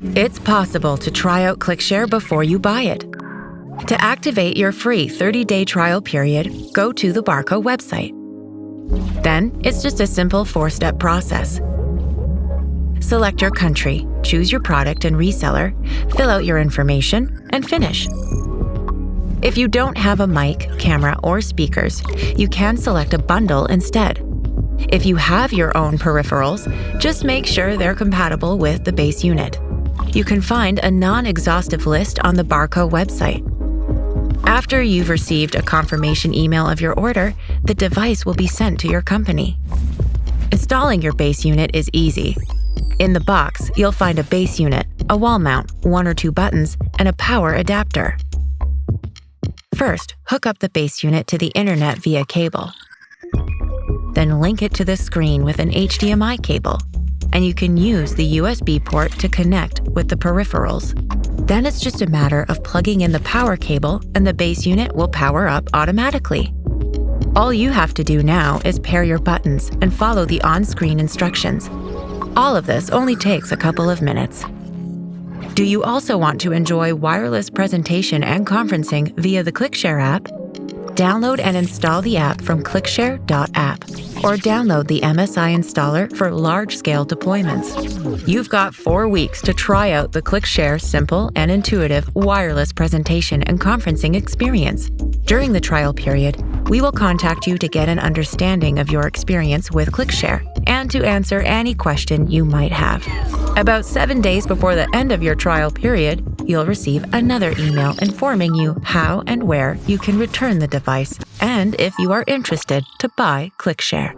It's possible to try out ClickShare before you buy it. To activate your free 30-day trial period, go to the Barco website. Then, it's just a simple 4-step process. Select your country, choose your product and reseller, fill out your information, and finish. If you don't have a mic, camera, or speakers, you can select a bundle instead. If you have your own peripherals, just make sure they're compatible with the base unit. You can find a non-exhaustive list on the Barco website. After you've received a confirmation email of your order, the device will be sent to your company. Installing your base unit is easy. In the box, you'll find a base unit, a wall mount, 1 or 2 buttons, and a power adapter. First, hook up the base unit to the internet via cable. Then link it to the screen with an HDMI cable, and you can use the USB port to connect with the peripherals. Then it's just a matter of plugging in the power cable and the base unit will power up automatically. All you have to do now is pair your buttons and follow the on-screen instructions. All of this only takes a couple of minutes. Do you also want to enjoy wireless presentation and conferencing via the ClickShare app? Download and install the app from clickshare.app or download the MSI installer for large-scale deployments. You've got 4 weeks to try out the ClickShare simple and intuitive wireless presentation and conferencing experience. During the trial period, we will contact you to get an understanding of your experience with ClickShare and to answer any question you might have. About 7 days before the end of your trial period, you'll receive another email informing you how and where you can return the device and if you are interested to buy ClickShare.